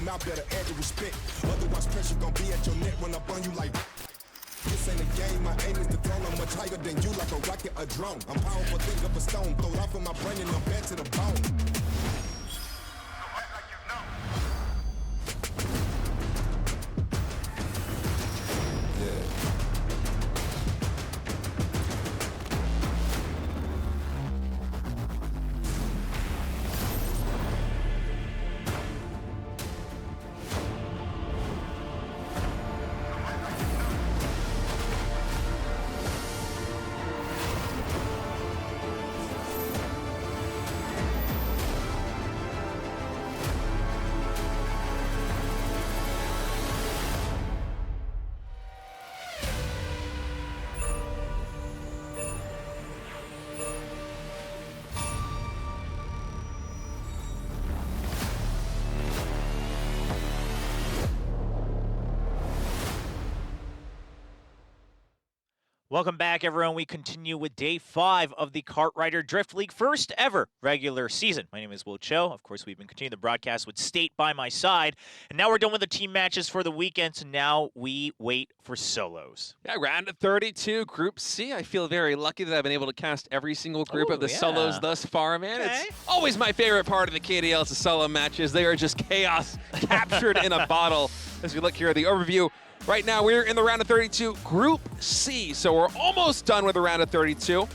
mouth, better add the respect. Otherwise, pressure gon' be at your neck when I burn you like. This ain't a game, my aim is the throne. I'm much higher than you, like a rocket, a drone. I'm powerful, think of a stone, throw it off of my brain and I'm back to the bone. Welcome back, everyone. We continue with Day 5 of the Kart Rider Drift League first ever regular season. My name is Will Cho. Of course, we've been continuing the broadcast with State by my side. And now we're done with the team matches for the weekend, so now we wait for solos. Yeah, round of 32, Group C. I feel very lucky that I've been able to cast every single group of the solos thus far, man. Okay. It's always my favorite part of the KDL is the solo matches. They are just chaos captured in a bottle. As we look here at the overview, right now we're in the round of 32, Group C. So we're almost done with the round of 32.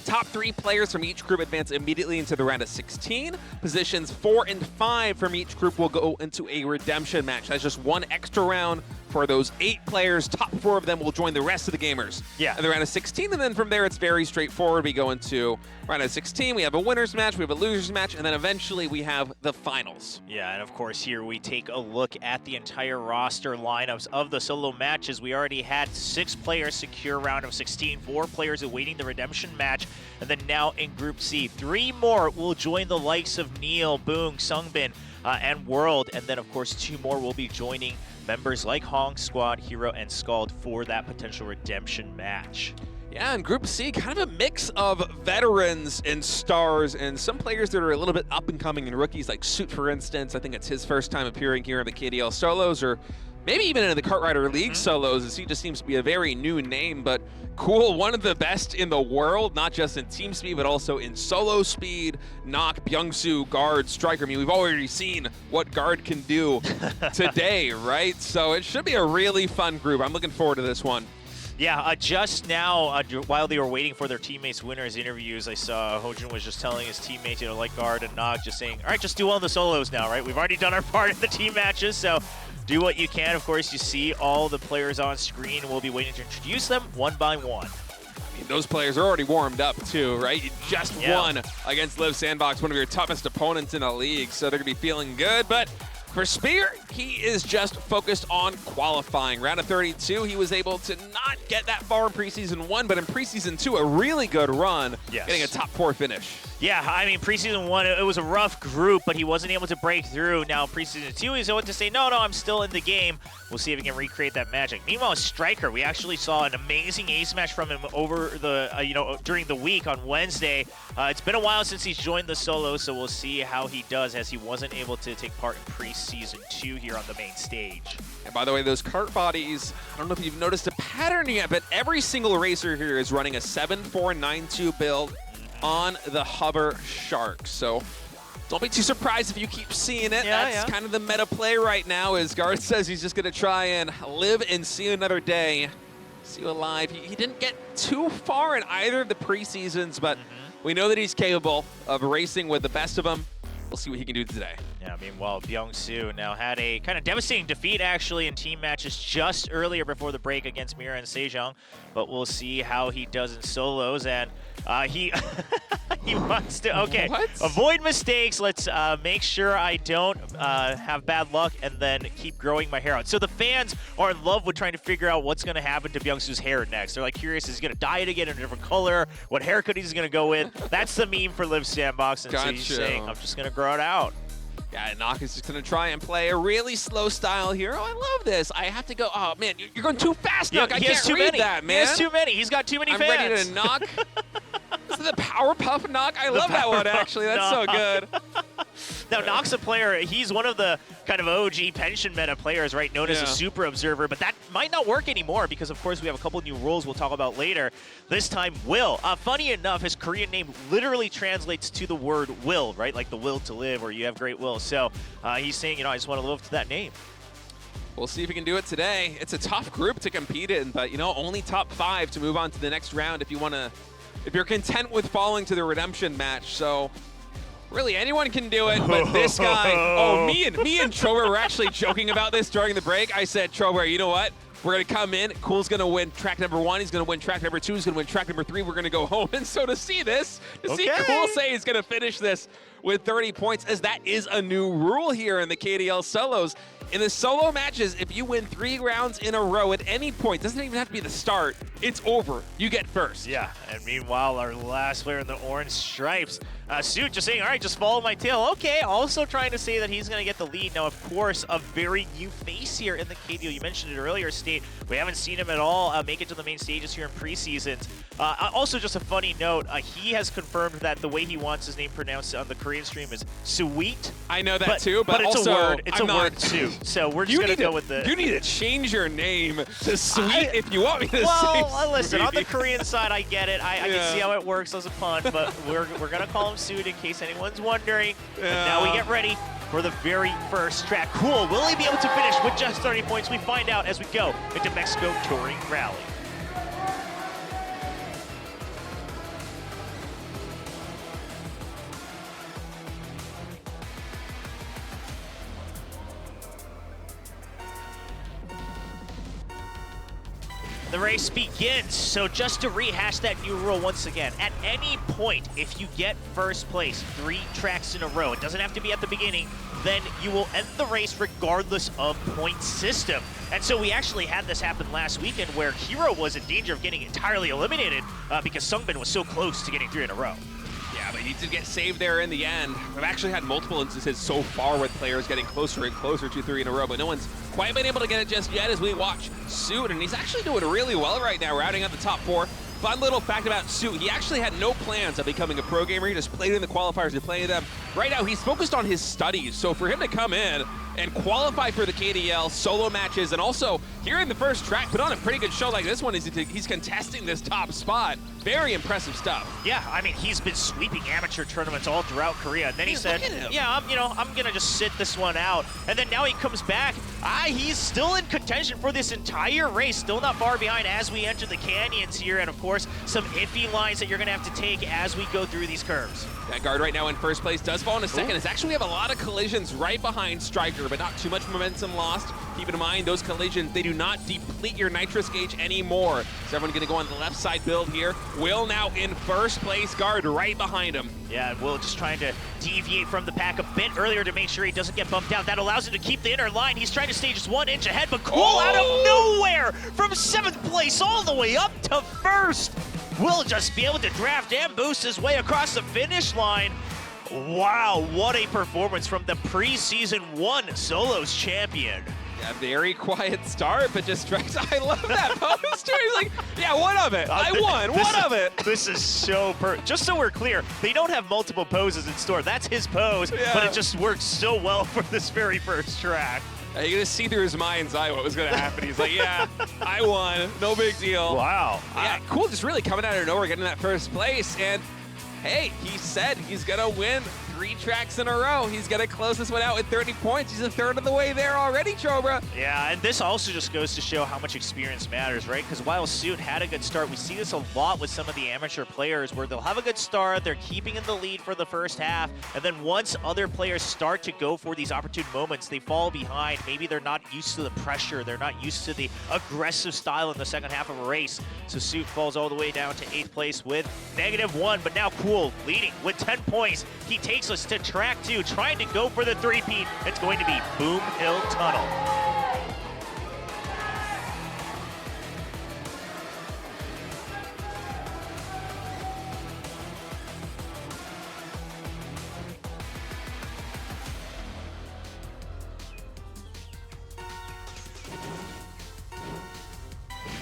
Top 3 players from each group advance immediately into the round of 16. Positions 4 and 5 from each group will go into a redemption match. That's just one extra round for those 8 players. Top 4 of them will join the rest of the gamers in the round of 16. And then from there, it's very straightforward. We go into round of 16. We have a winner's match. We have a loser's match. And then eventually we have the finals. Yeah, and of course here we take a look at the entire roster lineups of the solo matches. We already had 6 players secure round of 16, 4 players awaiting the redemption match. And then now in Group C, 3 more will join the likes of Neil, Boong, Sungbin, and World. And then, of course, 2 more will be joining members like Hong, Squad, Hero, and Scald for that potential redemption match. Yeah, in Group C, kind of a mix of veterans and stars and some players that are a little bit up and coming and rookies, like Suit, for instance. I think it's his first time appearing here in the KDL solos, or maybe even in the Kart Rider League solos, as he just seems to be a very new name, but cool. One of the best in the world, not just in team speed, but also in solo speed. Knock, ByungSu, Guard, Striker. I mean, we've already seen what Guard can do today, right? So it should be a really fun group. I'm looking forward to this one. Yeah, just now, while they were waiting for their teammates' winners interviews, I saw Hojin was just telling his teammates, like Guard and Nog, just saying, all right, just do all the solos now, right? We've already done our part in the team matches, so do what you can. Of course, you see all the players on screen. We'll be waiting to introduce them one by one. I mean, those players are already warmed up too, right? You just won against Liv Sandbox, one of your toughest opponents in the league, so they're going to be feeling good. But for Spear, he is just focused on qualifying. Round of 32, he was able to not get that far in preseason 1, but in preseason 2, a really good run, getting a top 4 finish. Yeah, I mean, preseason 1, it was a rough group, but he wasn't able to break through. Now, preseason 2, he's able to say, no, I'm still in the game. We'll see if he can recreate that magic. Meanwhile, Striker, we actually saw an amazing ace match from him over the, during the week on Wednesday. It's been a while since he's joined the solo, so we'll see how he does, as he wasn't able to take part in preseason 2 here on the main stage. And by the way, those kart bodies, I don't know if you've noticed a pattern yet, but every single racer here is running a 7-4-9-2 build on the hover shark. So don't be too surprised if you keep seeing it. That's kind of the meta play right now, as Garth says he's just going to try and live and see another day. See you alive. He didn't get too far in either of the preseasons, but we know that he's capable of racing with the best of them. We'll see what he can do today. Yeah, meanwhile, ByungSu now had a kind of devastating defeat, actually, in team matches just earlier before the break against MIRAENSEJONG. But we'll see how he does in solos. And he he wants to, avoid mistakes. Let's make sure I don't have bad luck and then keep growing my hair out. So the fans are in love with trying to figure out what's going to happen to ByungSu's hair next. They're like curious, is he going to dye it again in a different color? What haircut he's going to go with? That's the meme for Liv Sandbox. And so he's saying, I'm just going to grow it out. Yeah, Knock is just going to try and play a really slow style here. Oh, I love this. I have to go. Oh, man, you're going too fast, Knock. I can't read that, man. He has too many. He's got too many fans. I'm ready to knock. This is the Powerpuff Knock. I love that one, actually. That's so good. Now, Nox a player, he's one of the kind of OG pension meta players, right, known as a super observer, but that might not work anymore because, of course, we have a couple new rules we'll talk about later. This time, Will. Funny enough, his Korean name literally translates to the word will, right, like the will to live, or you have great will. So he's saying, you know, I just want to live up to that name. We'll see if he can do it today. It's a tough group to compete in, but, you know, only top 5 to move on to the next round if you're content with falling to the redemption match. So really, anyone can do it, but this guy, me and Trover were actually joking about this during the break. I said, Trover, you know what? We're going to come in. Cool's going to win track number 1. He's going to win track number 2. He's going to win track number 3. We're going to go home. And so to see this, see Cool say he's going to finish this with 30 points, as that is a new rule here in the KDL solos. In the solo matches, if you win 3 rounds in a row at any point, doesn't even have to be the start, it's over. You get first. Yeah, and meanwhile, our last player in the orange stripes, Suit just saying, all right, just follow my tail. Okay, also trying to say that he's going to get the lead. Now, of course, a very new face here in the KDL. You mentioned it earlier, State. We haven't seen him at all make it to the main stages here in preseasons. Also, just a funny note, he has confirmed that the way he wants his name pronounced on the Korean stream is Sweet. I know that too, but it's also, a word. It's a word, too. So we're just going to go with the... You need to change your name to Sweet if you want me to say Well, listen, Sweet. on the Korean side, I get it. I can see how it works as a pun, but we're going to call him Suit in case anyone's wondering. And now we get ready for the very first track. Cool. Will he be able to finish with just 30 points? We find out as we go into Mexico Touring Rally. The race begins, so just to rehash that new rule once again, at any point, if you get first place 3 tracks in a row, it doesn't have to be at the beginning, then you will end the race regardless of point system. And so we actually had this happen last weekend where Hero was in danger of getting entirely eliminated because Sungbin was so close to getting 3 in a row. Yeah, but he did get saved there in the end. We've actually had multiple instances so far with players getting closer and closer to 3 in a row, but no one's quite been able to get it just yet as we watch Suit, and he's actually doing really well right now, rounding out the top 4. Fun little fact about Suit, he actually had no plans of becoming a pro gamer. He just played in the qualifiers and played them. Right now, he's focused on his studies, so for him to come in and qualify for the KDL solo matches, and also here in the first track, put on a pretty good show like this one, he's contesting this top spot. Very impressive stuff. Yeah, I mean, he's been sweeping amateur tournaments all throughout Korea, and then he said, yeah, I'm gonna just sit this one out. And then now he comes back. He's still in contention for this entire race, still not far behind as we enter the canyons here, and of course, some iffy lines that you're gonna have to take as we go through these curves. That guard right now in first place does fall in a second. It's actually, we have a lot of collisions right behind Striker, but not too much momentum lost. Keep in mind, those collisions, they do not deplete your nitrous gauge anymore. So everyone's gonna go on the left side build here. Will now in first place, guard right behind him. Yeah, Will just trying to deviate from the pack a bit earlier to make sure he doesn't get bumped out. That allows him to keep the inner line. He's trying to stay just 1 inch ahead, but Cool out of nowhere from 7th place all the way up to 1st. Will just be able to draft and boost his way across the finish line. Wow, what a performance from the preseason 1 solos champion. Yeah, very quiet start, but just strikes. I love that poster. He's like, yeah, what of it? I won, what of it? This is so just so we're clear, they don't have multiple poses in store. That's his pose, but it just works so well for this very first track. You're gonna see through his mind's eye what was gonna happen. He's like, yeah, I won, no big deal. Wow. Yeah, Cool just really coming out of nowhere, getting that first place, and hey, he said he's gonna win 3 tracks in a row. He's gonna close this one out with 30 points. He's a third of the way there already, Chobra. Yeah, and this also just goes to show how much experience matters, right? Because while Suit had a good start, we see this a lot with some of the amateur players where they'll have a good start, they're keeping in the lead for the first half, and then once other players start to go for these opportune moments, they fall behind. Maybe they're not used to the pressure, they're not used to the aggressive style in the second half of a race. So Suit falls all the way down to 8th place with -1, but now Cool leading with 10 points. He takes us to track 2, trying to go for the 3-peat. It's going to be Boom Hill Tunnel.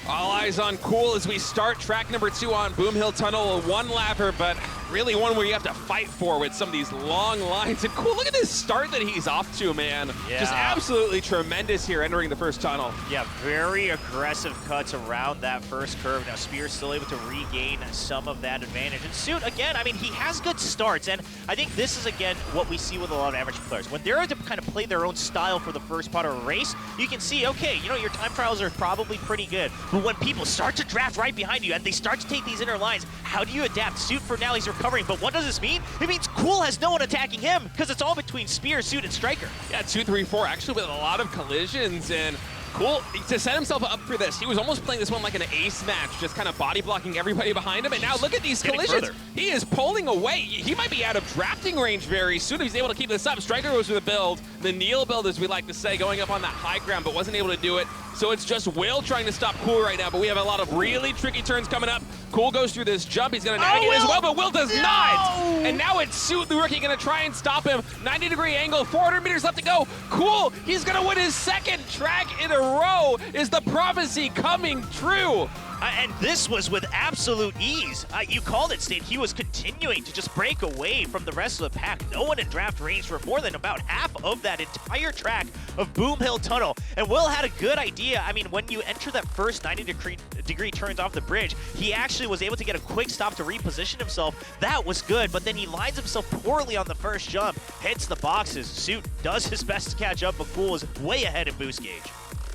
All eyes on Cool as we start track number 2 on Boom Hill Tunnel. A 1-lapper, but really one where you have to fight for with some of these long lines. And cool, look at this start that he's off to, man. Yeah. Just absolutely tremendous here entering the first tunnel. Yeah, very aggressive cuts around that first curve. Now Spear's still able to regain some of that advantage. And Suit, again, I mean, he has good starts, and I think this is, again, what we see with a lot of amateur players. When they're able to kind of play their own style for the first part of a race, you can see, okay, you know, your time trials are probably pretty good, but when people start to draft right behind you and they start to take these inner lines, how do you adapt? Suit, for now, he's recovering, but what does this mean? It means Cool has no one attacking him, because it's all between Spear, Suit, and Striker. Yeah, 2, 3, 4, actually with a lot of collisions, and Cool, to set himself up for this, he was almost playing this one like an ace match, just kind of body blocking everybody behind him, and now look at these collisions. Further. He is pulling away. He might be out of drafting range very soon if he's able to keep this up. Striker goes with a build, the Neil build, as we like to say, going up on that high ground, but wasn't able to do it. So it's just Will trying to stop Cool right now, but we have a lot of really tricky turns coming up. Cool goes through this jump. He's going to navigate as well, but Will does not. And now it's Suit, the rookie, going to try and stop him. 90-degree angle, 400 meters left to go. Cool, he's going to win his second track in a row. Is the prophecy coming true? And this was with absolute ease. You called it, Steve. He was continuing to just break away from the rest of the pack. No one in draft range for more than about half of that entire track of Boom Hill Tunnel. And Will had a good idea. I mean, when you enter that first 90-degree turns off the bridge, he actually was able to get a quick stop to reposition himself. That was good, but then he lines himself poorly on the first jump, hits the boxes. Suit does his best to catch up, but Cool is way ahead in boost gauge.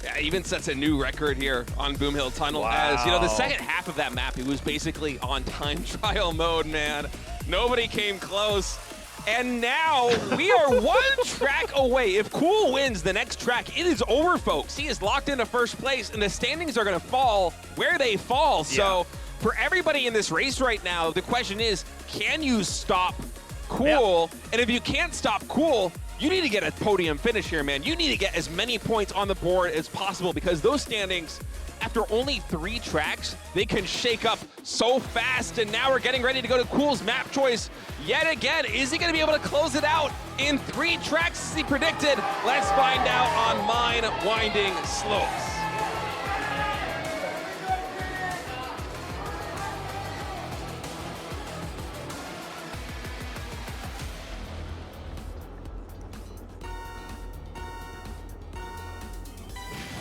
Yeah, even sets a new record here on Boom Hill Tunnel. Wow. As, you know, the second half of that map, it was basically on time trial mode, man. Nobody came close. And now we are one track away. If Cool wins the next track, it is over, folks. He is locked into first place, and the standings are going to fall where they fall. Yeah. So for everybody in this race right now, the question is, can you stop Cool? Yep. And if you can't stop Cool, you need to get a podium finish here, man. You need to get as many points on the board as possible, because those standings, after only 3 tracks, they can shake up so fast. And now we're getting ready to go to Cool's map choice yet again. Is he going to be able to close it out in 3 tracks as he predicted? Let's find out on Mine Winding Slopes.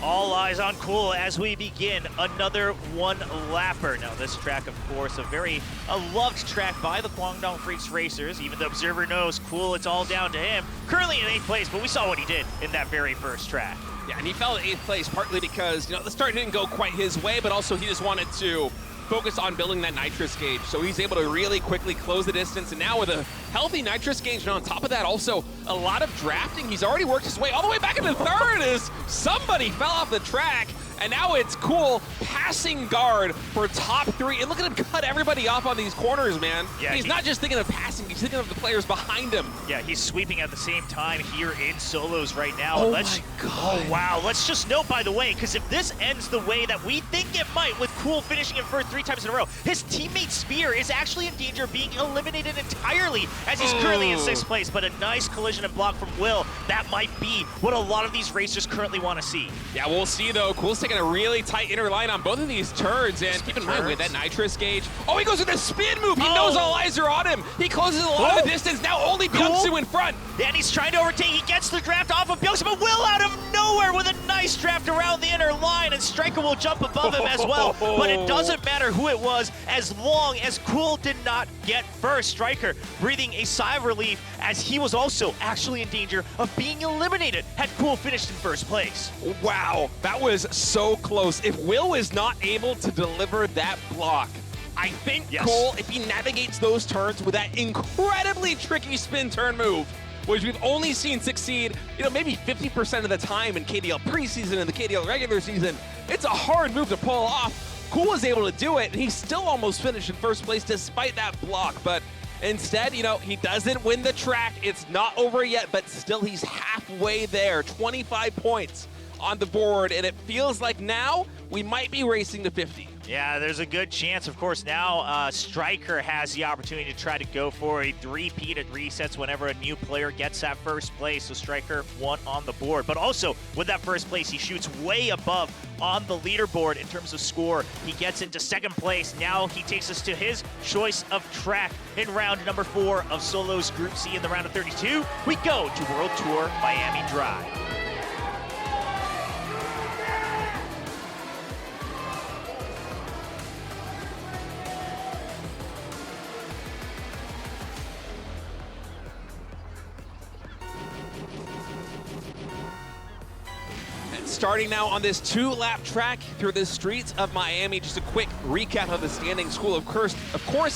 All eyes on Cool as we begin another one-lapper. Now, this track, of course, a very loved track by the Guangdong Freaks racers. Even the observer knows Cool, it's all down to him. Currently in 8th place, but we saw what he did in that very first track. Yeah, and he fell in 8th place partly because, you know, the start didn't go quite his way, but also he just wanted to focus on building that nitrous gauge. So he's able to really quickly close the distance. And now with a healthy nitrous gauge, and on top of that, also a lot of drafting. He's already worked his way all the way back into 3rd as somebody fell off the track. And now it's Cool passing guard for top 3. And look at him cut everybody off on these corners, man. Yeah, he's not just thinking of passing, he's thinking of the players behind him. Yeah, he's sweeping at the same time here in solos right now. Oh, my God. Oh, wow. Let's just note, by the way, because if this ends the way that we think it might, with Cool finishing in first 3 times in a row, his teammate Spear is actually in danger of being eliminated entirely, as he's currently in 6th place. But a nice collision and block from Will. That might be what a lot of these racers currently want to see. Yeah, we'll see, though. Cool's taking a really tight inner line on both of these turns, and keep in mind with that nitrous gauge. Oh, he goes with a spin move. He knows all eyes are on him. He closes a lot of the distance. Now only ByungSu in front. Yeah, and he's trying to overtake. He gets the draft off of ByungSu, but Will out of nowhere with a nice draft around the inner line, and Striker will jump above him as well. But it doesn't matter who it was as long as Cool did not get first. Striker breathing a sigh of relief as he was also actually in danger of being eliminated had Cool finished in first place. Wow, that was so close. If Will is not able to deliver that block, I think Cool, if he navigates those turns with that incredibly tricky spin turn move, which we've only seen succeed, you know, maybe 50% of the time in KDL preseason and the KDL regular season, it's a hard move to pull off. Cool was able to do it, and he still almost finished in first place despite that block, but instead, you know, he doesn't win the track. It's not over yet, but still he's halfway there. 25 points on the board, and it feels like now we might be racing to 50. Yeah, there's a good chance. Of course, now Striker has the opportunity to try to go for a three-peat at resets whenever a new player gets that first place. So Striker one on the board. But also, with that first place, he shoots way above on the leaderboard in terms of score. He gets into second place. Now he takes us to his choice of track in round number 4 of Solos Group C in the round of 32. We go to World Tour Miami Drive. Starting now on this 2-lap track through the streets of Miami. Just a quick recap of the standings. School, of course,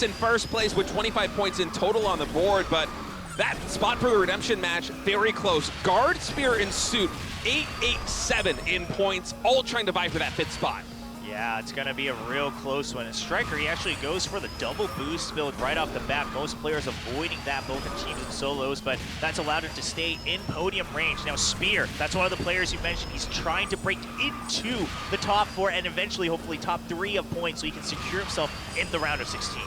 in first place with 25 points in total on the board, but that spot for the redemption match, very close. Guard, Spear, and Suit, 8-8-7 in points, all trying to vie for that 5th spot. Yeah, it's going to be a real close one. And Striker, he actually goes for the double boost build right off the bat. Most players avoiding that, both in teams and solos, but that's allowed him to stay in podium range. Now, Spear, that's one of the players you mentioned. He's trying to break into the top 4 and eventually, hopefully, top 3 of points so he can secure himself in the round of 16.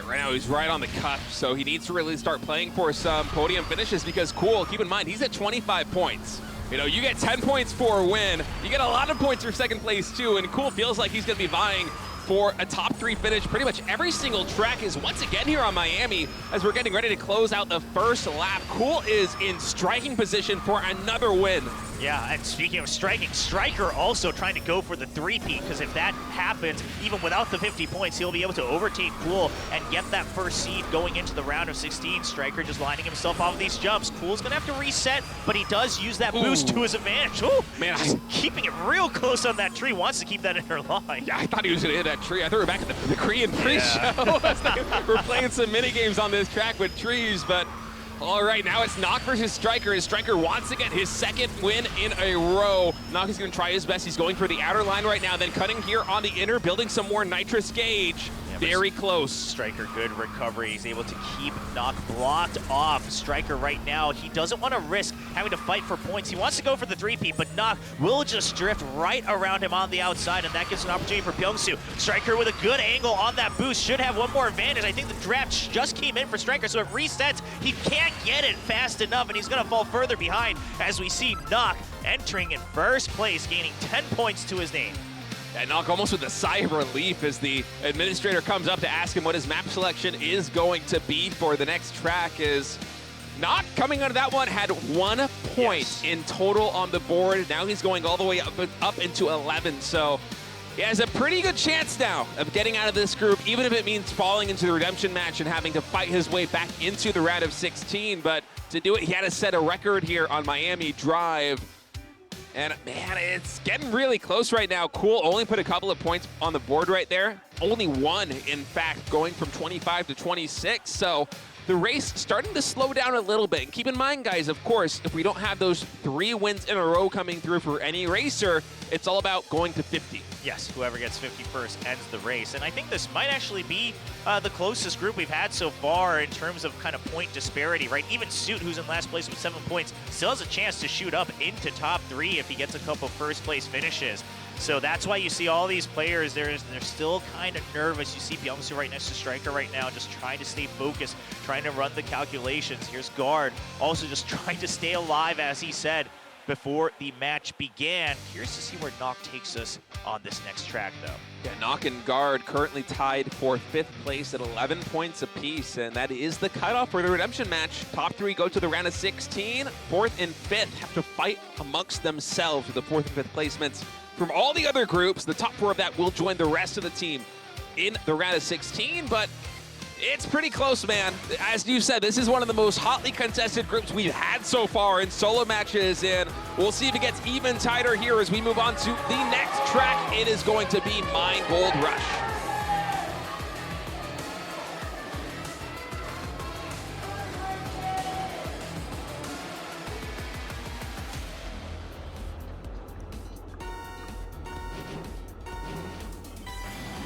Right now, he's right on the cusp, so he needs to really start playing for some podium finishes because, cool, keep in mind, he's at 25 points. You know, you get 10 points for a win. You get a lot of points for second place, too. And Cool feels like he's going to be vying for a top 3 finish. Pretty much every single track is once again here on Miami as we're getting ready to close out the first lap. Cool is in striking position for another win. Yeah, and speaking of striking, Striker also trying to go for the three-peat, because if that happens, even without the 50 points, he'll be able to overtake Cool and get that first seed going into the round of 16. Striker just lining himself off of these jumps. Cool's gonna have to reset, but he does use that boost to his advantage. Ooh, man, just keeping it real close on that tree, wants to keep that inner line. Yeah, I thought he was gonna hit that tree. I thought we were back at the Korean pre-show. We're playing some mini games on this track with trees, but all right, now it's Nock versus Striker. As Striker wants to get his 2nd win in a row. Nock is going to try his best. He's going for the outer line right now, then cutting here on the inner, building some more nitrous gauge. Yeah, very close. Striker, good recovery. He's able to keep Nock blocked off. Striker right now, he doesn't want to risk having to fight for points. He wants to go for the three-peat, but Nock will just drift right around him on the outside, and that gives an opportunity for ByungSu. Striker with a good angle on that boost, should have one more advantage. I think the draft just came in for Striker, so it resets. He can't get it fast enough, and he's going to fall further behind as we see Nock entering in first place, gaining 10 points to his name. And Nock almost with a sigh of relief as the administrator comes up to ask him what his map selection is going to be for the next track. Is Nock coming out of that one had 1 point in total on the board. Now he's going all the way up into 11. So he has a pretty good chance now of getting out of this group, even if it means falling into the redemption match and having to fight his way back into the round of 16. But to do it, he had to set a record here on Miami Drive. And man, it's getting really close right now. Cool only put a couple of points on the board right there. Only 1, in fact, going from 25 to 26. So the race starting to slow down a little bit. And keep in mind, guys, of course, if we don't have those 3 wins in a row coming through for any racer, it's all about going to 50. Yes, whoever gets 50 first ends the race. And I think this might actually be the closest group we've had so far in terms of kind of point disparity, right? Even Suit, who's in last place with 7 points, still has a chance to shoot up into top 3 if he gets a couple first place finishes. So that's why you see all these players, they're still kind of nervous. You see ByungSu right next to Striker right now, just trying to stay focused, trying to run the calculations. Here's Guard, also just trying to stay alive, as he said before the match began. Curious to see where Nock takes us on this next track, though. Yeah, Nock and Guard currently tied for 5th place at 11 points apiece, and that is the cutoff for the redemption match. Top 3 go to the round of 16. 4th and 5th have to fight amongst themselves for the 4th and 5th placements. From all the other groups, the top 4 of that will join the rest of the team in the round of 16, but it's pretty close, man. As you said, this is one of the most hotly contested groups we've had so far in solo matches, and we'll see if it gets even tighter here as we move on to the next track. It is going to be Mine Gold Rush.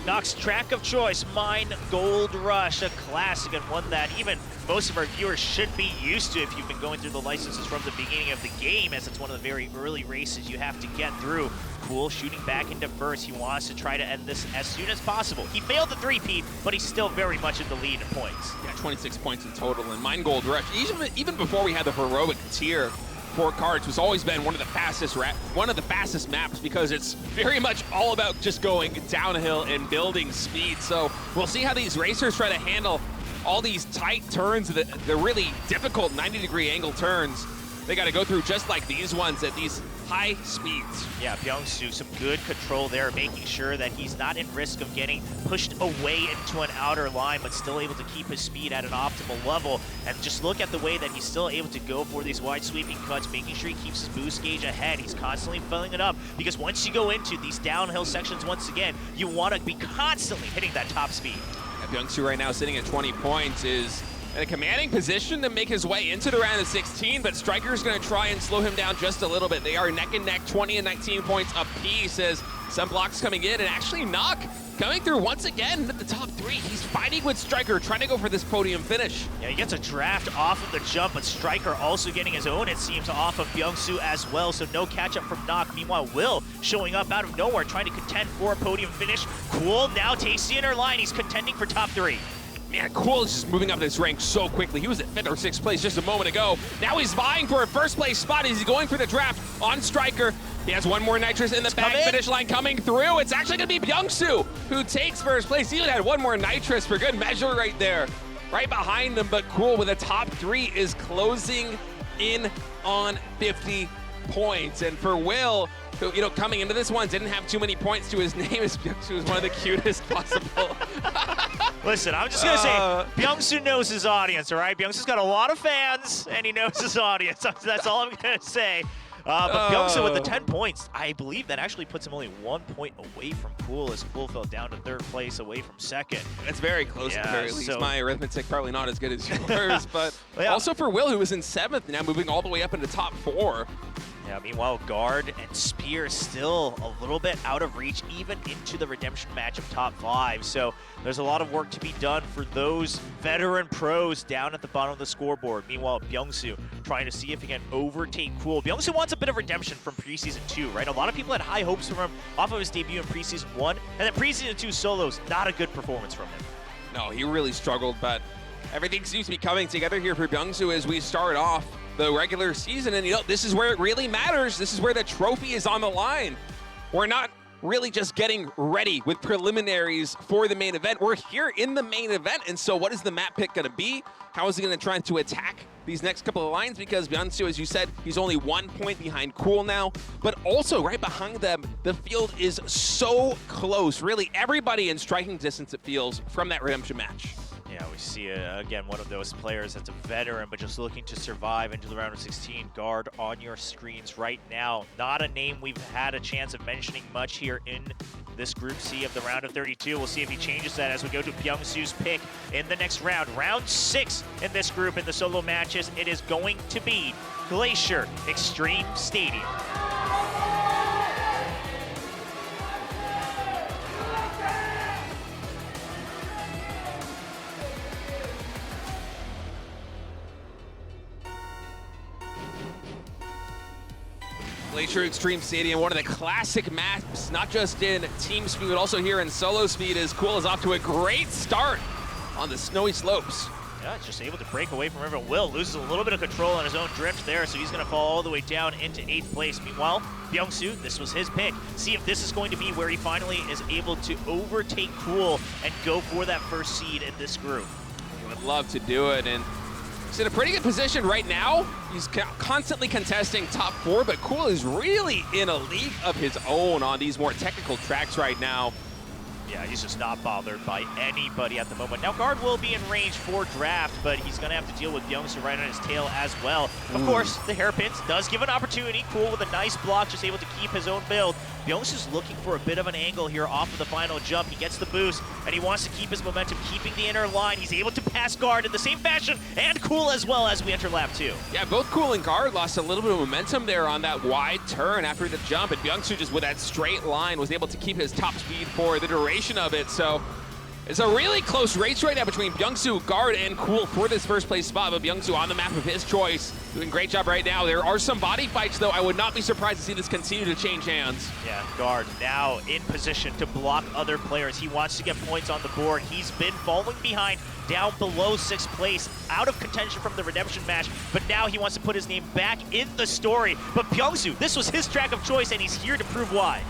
Nock's track of choice, Mine Gold Rush, a classic and one that even most of our viewers should be used to if you've been going through the licenses from the beginning of the game, as it's one of the very early races you have to get through. Cool shooting back into first. He wants to try to end this as soon as possible. He failed the three-peat, but he's still very much in the lead in points. Yeah, 26 points in total, and Mine Gold Rush, even before we had the heroic tier for cards, was always been one of the fastest maps, because it's very much all about just going downhill and building speed. So we'll see how these racers try to handle all these tight turns, the really difficult 90-degree angle turns they got to go through, just like these ones at these high speeds. Yeah, ByungSu, some good control there, making sure that he's not in risk of getting pushed away into an outer line, but still able to keep his speed at an optimal level. And just look at the way that he's still able to go for these wide sweeping cuts, making sure he keeps his boost gauge ahead. He's constantly filling it up, because once you go into these downhill sections once again, you want to be constantly hitting that top speed. Yeah, ByungSu right now sitting at 20 points is in a commanding position to make his way into the round of 16, but Striker's going to try and slow him down just a little bit. They are neck and neck, 20 and 19 points apiece, as some blocks coming in, and actually Nock coming through once again at the top three. He's fighting with Striker, trying to go for this podium finish. Yeah, he gets a draft off of the jump, but Striker also getting his own, it seems, off of ByungSu as well, so no catch up from Nock. Meanwhile, Will showing up out of nowhere, trying to contend for a podium finish. Cool now takes the inner line. He's contending for top three. Man, Cool is just moving up this rank so quickly. He was at 5th or 6th place just a moment ago. Now he's vying for a first place spot. He's going for the draft on Striker. He has one more nitrous in the bag. Finish line coming through. It's actually going to be ByungSu who takes first place. He even had one more nitrous for good measure right there. Right behind them, but Cool with a top three is closing in on 50 points. And for Will, who, coming into this one, didn't have too many points to his name, as ByungSu was one of the cutest possible. Listen, I'm just going to say, ByungSu knows his audience, all right? ByungSu's got a lot of fans, and he knows his audience. That's all I'm going to say. But ByungSu with the 10 points, I believe that actually puts him only 1 point away from Cool, as Cool fell down to 3rd place away from 2nd. That's very close at the very least. So my arithmetic probably not as good as yours, but yeah. Also for Will, who was in 7th, now moving all the way up into top 4. Yeah, meanwhile, Guard and Spear still a little bit out of reach, even into the redemption match of top 5. So there's a lot of work to be done for those veteran pros down at the bottom of the scoreboard. Meanwhile, ByungSu trying to see if he can overtake Cool. ByungSu wants a bit of redemption from preseason 2, right? A lot of people had high hopes from him off of his debut in preseason 1, and then preseason 2 solos, not a good performance from him. No, he really struggled, but everything seems to be coming together here for ByungSu as we start off the regular season, and this is where it really matters. This is where the trophy is on the line. We're not really just getting ready with preliminaries for the main event. We're here in the main event, and so what is the map pick going to be? How is he going to try to attack these next couple of lines? Because ByungSu, as you said, he's only 1 point behind Cool now, but also right behind them, the field is so close. Really, everybody in striking distance, it feels, from that redemption match. Yeah, we see, again, one of those players that's a veteran, but just looking to survive into the round of 16. Guard on your screens right now. Not a name we've had a chance of mentioning much here in this Group C of the round of 32. We'll see if he changes that as we go to ByungSu's pick in the next round. Round 6 in this group in the solo matches. It is going to be Glacier Extreme Stadium. Glacier Extreme Stadium, one of the classic maps, not just in team speed, but also here in solo speed, as Cool is off to a great start on the snowy slopes. Yeah, just able to break away from everyone. Will loses a little bit of control on his own drift there, so he's going to fall all the way down into 8th place. Meanwhile, ByungSu, this was his pick. See if this is going to be where he finally is able to overtake Cool and go for that first seed in this group. He would love to do it, and he's in a pretty good position right now. He's constantly contesting top 4, but Cool is really in a league of his own on these more technical tracks right now. Yeah, he's just not bothered by anybody at the moment. Now, Guard will be in range for draft, but he's going to have to deal with ByungSu right on his tail as well. Of course, the hairpins does give an opportunity. Cool with a nice block, just able to keep his own build. ByungSu's looking for a bit of an angle here off of the final jump. He gets the boost, and he wants to keep his momentum, keeping the inner line. He's able to pass guard in the same fashion, and Cool as well as we enter lap 2. Yeah, both Cool and Guard lost a little bit of momentum there on that wide turn after the jump, and ByungSu just with that straight line was able to keep his top speed for the duration of it. So it's a really close race right now between ByungSu, Guard, and Cool for this first place spot, but ByungSu on the map of his choice, doing a great job right now. There are some body fights, though. I would not be surprised to see this continue to change hands. Yeah, Guard now in position to block other players. He wants to get points on the board. He's been falling behind, down below 6th place, out of contention from the redemption match, but now he wants to put his name back in the story. But ByungSu, this was his track of choice, and he's here to prove why.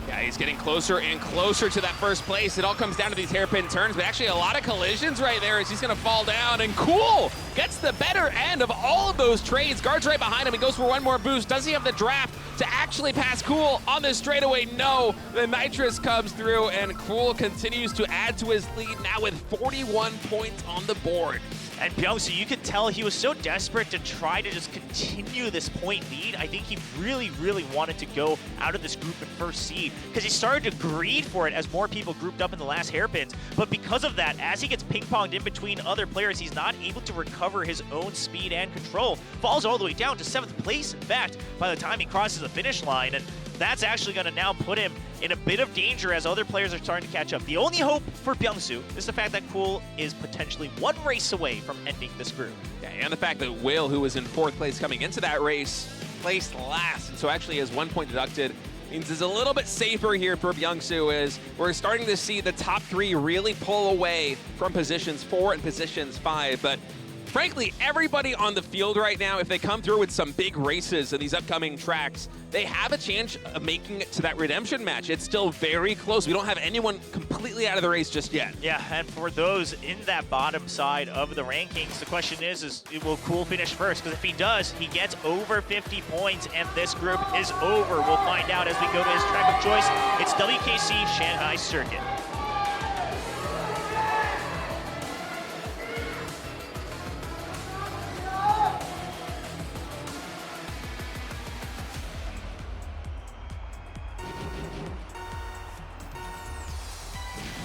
Yeah, he's getting closer and closer to that first place. It all comes down to these hairpin turns, but actually a lot of collisions right there as he's gonna fall down, and Cool gets the better end of all of those trades. Guard's right behind him. He goes for one more boost. Does he have the draft to actually pass Cool on this straightaway? No. The nitrous comes through, and Cool continues to add to his lead now with 41 points on the board. And ByungSu, you could tell he was so desperate to try to just continue this point lead. I think he really, really wanted to go out of this group in first seed because he started to greed for it as more people grouped up in the last hairpins. But because of that, as he gets ping-ponged in between other players, he's not able to recover his own speed and control. Falls all the way down to 7th place, in fact, by the time he crosses the finish line. And that's actually going to now put him in a bit of danger as other players are starting to catch up. The only hope for ByungSu is the fact that Cool is potentially one race away from ending this group. Yeah, and the fact that Will, who was in 4th place coming into that race, placed last, and so actually has 1 point deducted, means it's a little bit safer here for ByungSu as we're starting to see the top 3 really pull away from positions 4 and positions 5, but frankly, everybody on the field right now, if they come through with some big races in these upcoming tracks, they have a chance of making it to that redemption match. It's still very close. We don't have anyone completely out of the race just yet. Yeah, and for those in that bottom side of the rankings, the question is will Cool finish first? Because if he does, he gets over 50 points, and this group is over. We'll find out as we go to his track of choice. It's WKC Shanghai Circuit.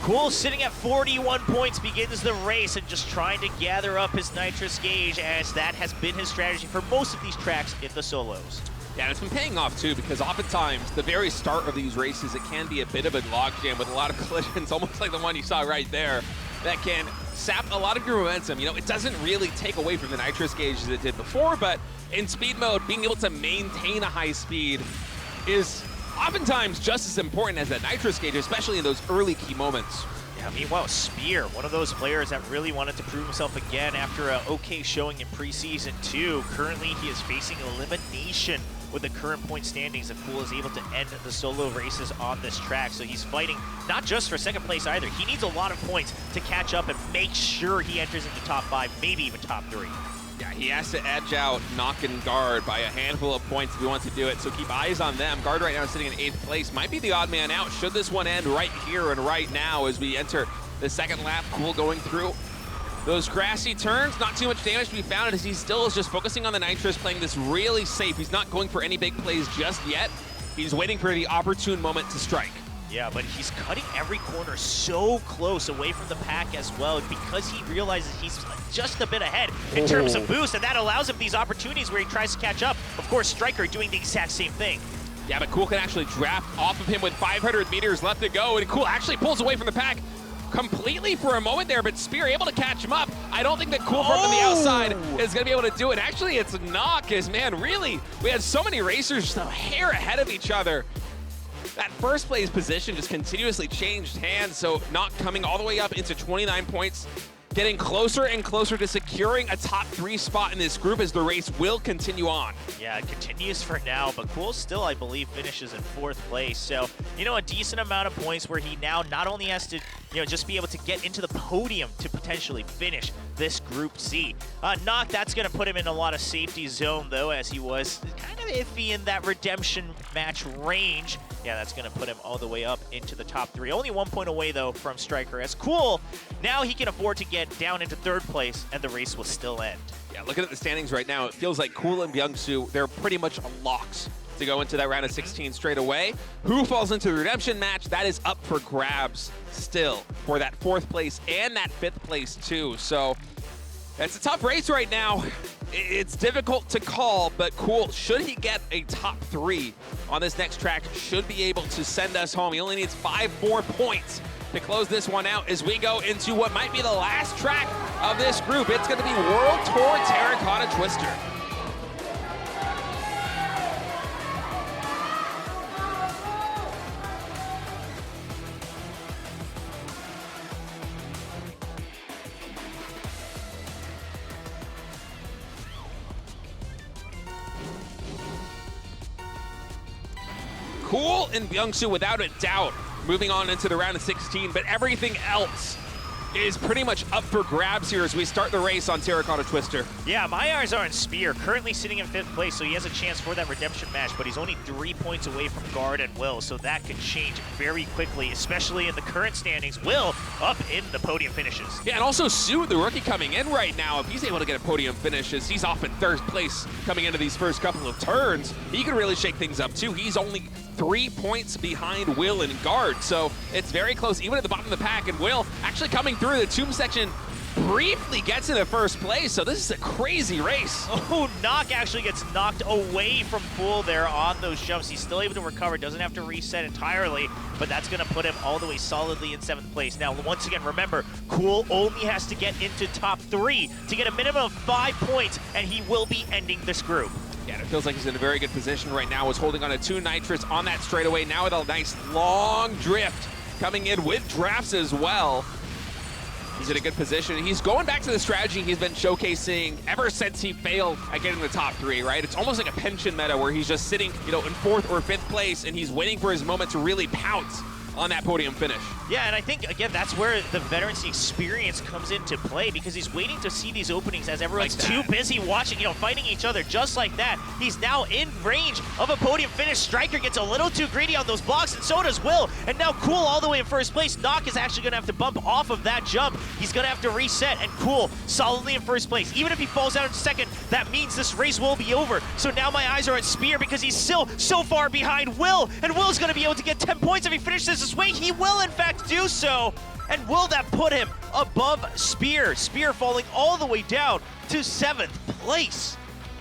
Cool sitting at 41 points, begins the race and just trying to gather up his nitrous gauge, as that has been his strategy for most of these tracks in the solos. Yeah, and it's been paying off too, because oftentimes the very start of these races, it can be a bit of a logjam with a lot of collisions, almost like the one you saw right there, that can sap a lot of your momentum. You know, it doesn't really take away from the nitrous gauge as it did before, but in speed mode, being able to maintain a high speed is oftentimes just as important as that nitrous gauge, especially in those early key moments. Yeah, meanwhile, Spear, one of those players that really wanted to prove himself again after an okay showing in preseason 2. Currently, he is facing elimination with the current point standings if Cool is able to end the solo races on this track. So he's fighting not just for 2nd place either. He needs a lot of points to catch up and make sure he enters into top 5, maybe even top 3. Yeah, he has to edge out Knock and Guard by a handful of points if he wants to do it, so keep eyes on them. Guard right now is sitting in 8th place, might be the odd man out should this one end right here and right now as we enter the 2nd lap. Cool going through those grassy turns, not too much damage to be found as he still is just focusing on the nitrous, playing this really safe. He's not going for any big plays just yet. He's waiting for the opportune moment to strike. Yeah, but he's cutting every corner so close away from the pack as well because he realizes he's just a bit ahead in terms of boost, and that allows him these opportunities where he tries to catch up. Of course, Striker doing the exact same thing. Yeah, but Cool can actually draft off of him with 500 meters left to go, and Cool actually pulls away from the pack completely for a moment there, but Spear able to catch him up. I don't think that Cool from the outside is going to be able to do it. Actually, it's Knock, as man, really, we had so many racers just a hair ahead of each other. That first place position just continuously changed hands, so Knock coming all the way up into 29 points, getting closer and closer to securing a top 3 spot in this group as the race will continue on. Yeah, it continues for now, but Cool still, I believe, finishes in 4th place. So, you know, a decent amount of points where he now not only has to, you know, just be able to get into the podium to potentially finish this Group C. Knock, that's going to put him in a lot of safety zone, though, as he was kind of iffy in that redemption match range. Yeah, that's going to put him all the way up into the top 3. Only 1 point away, though, from Striker. As Cool, now he can afford to get down into 3rd place, and the race will still end. Yeah, looking at the standings right now, it feels like Cool and ByungSu, they're pretty much locks to go into that round of 16 straight away. Who falls into the redemption match? That is up for grabs still for that 4th place and that 5th place too. So it's a tough race right now. It's difficult to call, but Cool, should he get a top 3 on this next track, should be able to send us home. He only needs 5 more points to close this one out as we go into what might be the last track of this group. It's going to be World Tour Terracotta Twister. Cool and ByungSu, without a doubt, moving on into the round of 16, but everything else is pretty much up for grabs here as we start the race on Terracotta Twister. Yeah, my eyes are on Spear, currently sitting in 5th place, so he has a chance for that redemption match, but he's only 3 points away from Guard and Will, so that can change very quickly, especially in the current standings. Will up in the podium finishes. Yeah, and also Su, the rookie coming in right now, if he's able to get a podium finish, as he's off in 3rd place coming into these first couple of turns, he can really shake things up too. He's only 3 points behind Will and Guard, so it's very close, even at the bottom of the pack, and Will actually coming through the tomb section briefly gets into 1st place, so this is a crazy race. Oh, Knock actually gets knocked away from Fool there on those jumps. He's still able to recover, doesn't have to reset entirely, but that's going to put him all the way solidly in 7th place. Now, once again, remember, Cool only has to get into top 3 to get a minimum of 5 points, and he will be ending this group. Yeah, it feels like he's in a very good position right now. Was holding on to 2 nitrous on that straightaway. Now with a nice long drift coming in with drafts as well. He's in a good position. He's going back to the strategy he's been showcasing ever since he failed at getting the top 3, right? It's almost like a pension meta where he's just sitting, in 4th or 5th place and he's waiting for his moment to really pounce on that podium finish. Yeah, and I think, again, that's where the veterancy experience comes into play, because he's waiting to see these openings as everyone's too busy watching, fighting each other just like that. He's now in range of a podium finish. Striker gets a little too greedy on those blocks, and so does Will. And now Cool all the way in 1st place. Knock is actually going to have to bump off of that jump. He's going to have to reset, and Cool solidly in 1st place. Even if he falls out in 2nd, that means this race will be over. So now my eyes are on Spear, because he's still so far behind Will, and Will's going to be able to get 10 points if he finishes this way. He will, in fact, do so. And will that put him above Spear? Spear falling all the way down to 7th place.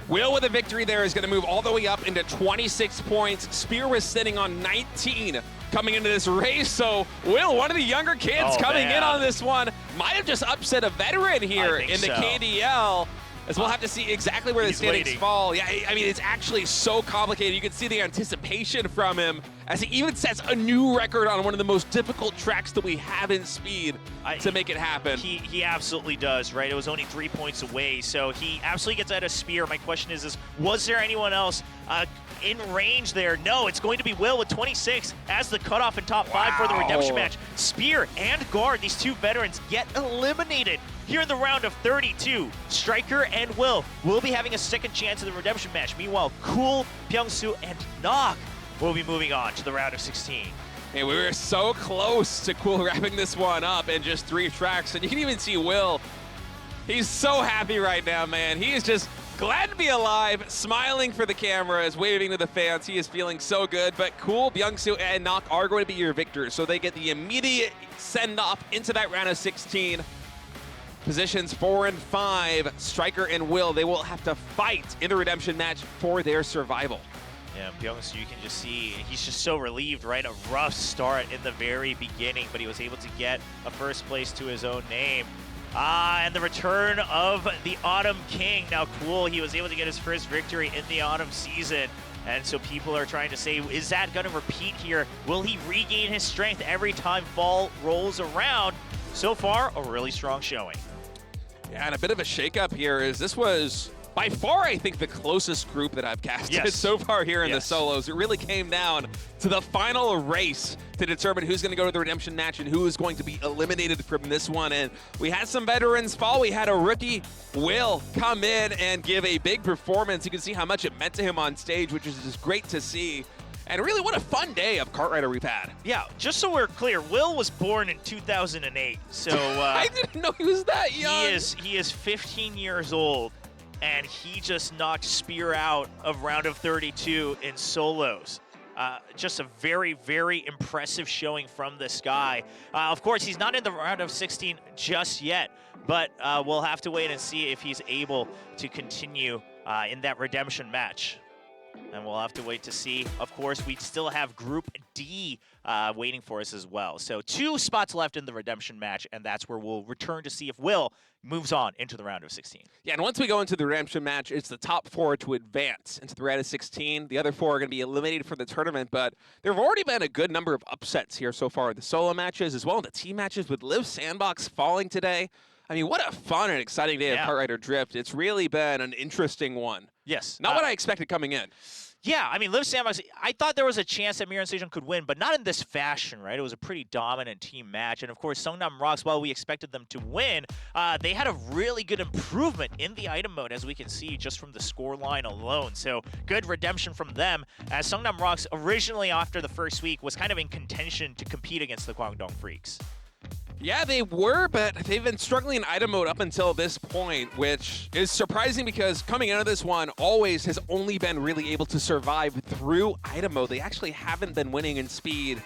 Will with a victory there is going to move all the way up into 26 points. Spear was sitting on 19 coming into this race. So Will, one of the younger kids coming in on this one, might have just upset a veteran here in the KDL. As we'll have to see exactly where the standings fall. Yeah, I mean, it's actually so complicated. You can see the anticipation from him as he even sets a new record on one of the most difficult tracks that we have in speed to make it happen. He absolutely does, right? It was only 3 points away, so he absolutely gets out of Spear. My question is was there anyone else in range there? No, it's going to be Will with 26 as the cutoff in top 5 for the redemption match. Spear and Guard, these 2 veterans, get eliminated here in the round of 32. Striker and Will be having a 2nd chance in the redemption match. Meanwhile, Cool, ByungSu, and Knock will be moving on to the round of 16. And we were so close to Cool wrapping this one up in just 3 tracks. And you can even see Will. He's so happy right now, man. He is just glad to be alive, smiling for the cameras, waving to the fans. He is feeling so good. But Cool, ByungSu, and Knock are going to be your victors. So they get the immediate send-off into that round of 16. Positions 4 and 5, Striker and Will, they will have to fight in the redemption match for their survival. Yeah, ByungSu, you can just see, he's just so relieved, right? A rough start in the very beginning, but he was able to get a 1st place to his own name. And the return of the Autumn King. Now, Cool, he was able to get his first victory in the autumn season. And so people are trying to say, is that going to repeat here? Will he regain his strength every time fall rolls around? So far, a really strong showing. Yeah, and a bit of a shakeup here is this was by far, I think, the closest group that I've casted so far here in the solos. It really came down to the final race to determine who's going to go to the redemption match and who is going to be eliminated from this one. And we had some veterans fall. We had a rookie, Will, come in and give a big performance. You can see how much it meant to him on stage, which is just great to see. And really, what a fun day of Kart Rider we've had. Yeah, just so we're clear, Will was born in 2008. So I didn't know he was that young. He is 15 years old. and he just knocked Spear out of round of 32 in solos. Just a very, very impressive showing from this guy. Of course, he's not in the round of 16 just yet, but we'll have to wait and see if he's able to continue in that redemption match. And we'll have to wait to see. Of course, we still have Group D waiting for us as well. So 2 spots left in the redemption match, and that's where we'll return to see if Will moves on into the round of 16. Yeah, and once we go into the redemption match, it's the top 4 to advance into the round of 16. The other 4 are going to be eliminated from the tournament, but there have already been a good number of upsets here so far in the solo matches as well in the team matches with Liv Sandbox falling today. I mean, what a fun and exciting day of Kartrider Drift. It's really been an interesting one. Yes. Not what I expected coming in. Yeah, I mean, Liv Sandbox, I thought there was a chance that MIRAENSEJONG could win, but not in this fashion, right? It was a pretty dominant team match. And, of course, Seongnam Rocks, while we expected them to win, they had a really good improvement in the item mode, as we can see just from the score line alone. So, good redemption from them, as Seongnam Rocks originally, after the first week, was kind of in contention to compete against the Kwangdong Freaks. Yeah, they were, but they've been struggling in item mode up until this point, which is surprising because coming into this one, Always has only been really able to survive through item mode. They actually haven't been winning in speed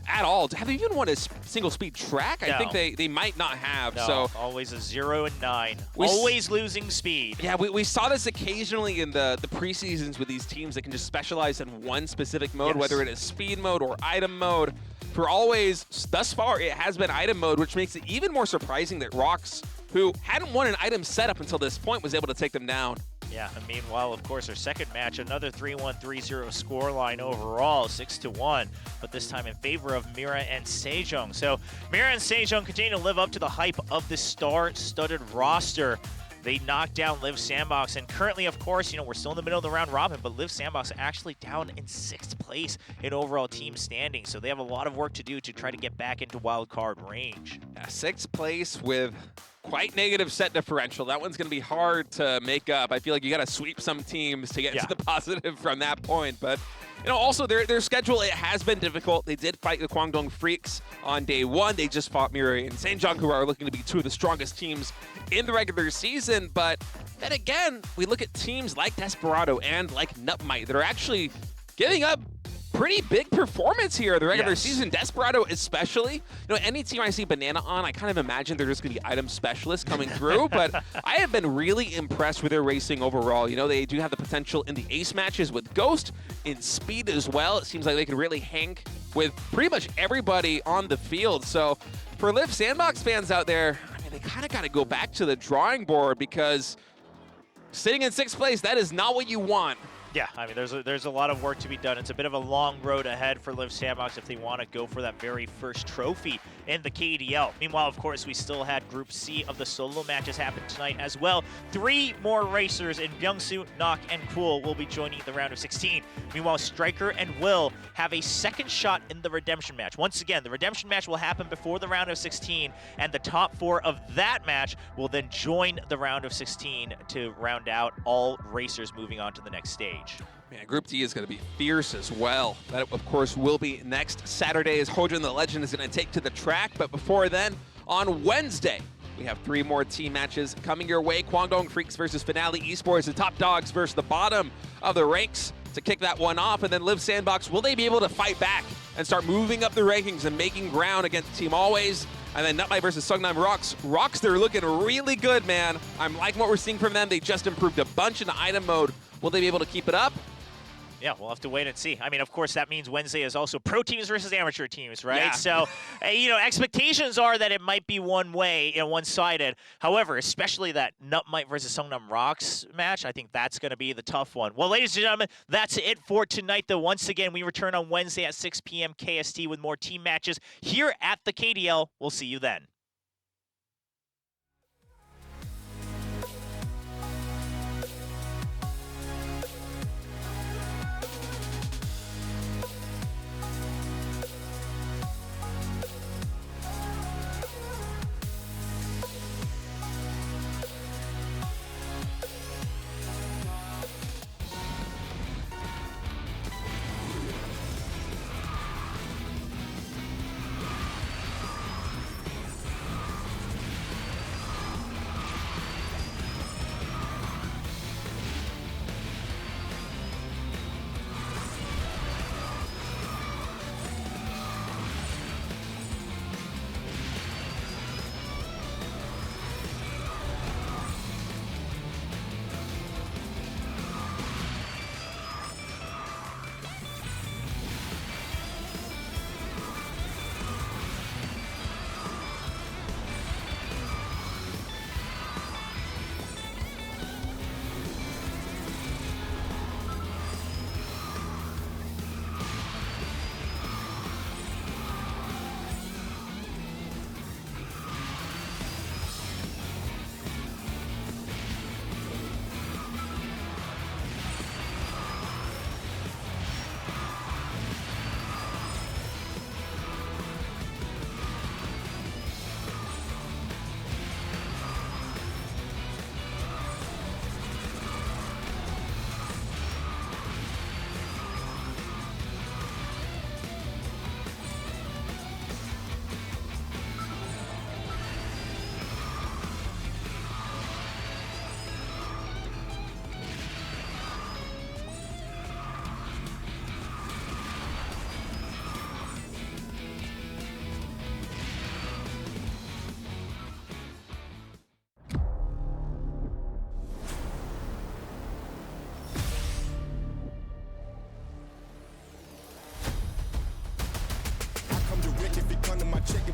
at all. Have they even won a single speed track? No. I think they might not have. No, so Always a 0 and 9. Always losing speed. Yeah, we saw this occasionally in the preseasons with these teams that can just specialize in one specific mode, whether it is speed mode or item mode. For Always, thus far, it has been item mode, which makes it even more surprising that Rocks, who hadn't won an item set up until this point, was able to take them down. Yeah, and meanwhile, of course, our second match, another 3-1, 3-0 scoreline overall, 6-1, but this time in favor of MIRAENSEJONG. So MIRAENSEJONG continue to live up to the hype of the star-studded roster. They knocked down Liv Sandbox, and currently, of course, we're still in the middle of the round robin, but Liv Sandbox actually down in 6th place in overall team standing, so they have a lot of work to do to try to get back into wildcard range. Yeah, 6th place with quite negative set differential. That one's going to be hard to make up. I feel like you got to sweep some teams to get to the positive from that point, but also their schedule, it has been difficult. They did fight the Kwangdong Freaks on day 1. They just fought MIRAENSEJONG, who are looking to be 2 of the strongest teams in the regular season. But then again, we look at teams like Desperado and like Nutmite that are actually giving up pretty big performance here in the regular season. Desperado especially. Any team I see Banana on, I kind of imagine they're just going to be item specialists coming through, but I have been really impressed with their racing overall. They do have the potential in the ace matches with Ghost, in speed as well. It seems like they can really hang with pretty much everybody on the field. So for Liv Sandbox fans out there, I mean, they kind of got to go back to the drawing board because sitting in 6th place, that is not what you want. Yeah, I mean, there's a lot of work to be done. It's a bit of a long road ahead for Liv Sandbox if they want to go for that very first trophy in the KDL. Meanwhile, of course, we still had Group C of the solo matches happen tonight as well. 3 more racers in ByungSu, Knock, and Cool will be joining the round of 16. Meanwhile, Striker and Will have a second shot in the redemption match. Once again, the redemption match will happen before the round of 16, and the top 4 of that match will then join the round of 16 to round out all racers moving on to the next stage. Man, Group D is going to be fierce as well. That, of course, will be next Saturday as Hojin the Legend is going to take to the track. But before then, on Wednesday, we have 3 more team matches coming your way. Kwangdong Freaks versus Finale Esports, the top dogs versus the bottom of the ranks to kick that one off. And then Liv Sandbox, will they be able to fight back and start moving up the rankings and making ground against Team Always? And then Nutmite versus Seongnam Rocks. Rocks, they're looking really good, man. I'm liking what we're seeing from them. They just improved a bunch in the item mode. Will they be able to keep it up? Yeah, we'll have to wait and see. I mean, of course, that means Wednesday is also pro teams versus amateur teams, right? Yeah. So, expectations are that it might be one way, one-sided. However, especially that Nutmite versus Seongnam Rocks match, I think that's going to be the tough one. Well, ladies and gentlemen, that's it for tonight, though. Once again, we return on Wednesday at 6 p.m. KST with more team matches here at the KDL. We'll see you then.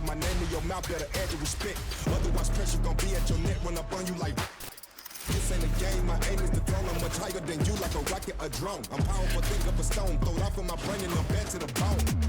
my name in your mouth, better add your respect. Otherwise, pressure gon' be at your neck when I burn you like. This ain't a game, my aim is the throne. I'm much higher than you, like a rocket, a drone. I'm powerful, think of a stone. Throw it off in my brain and I'm back to the bone.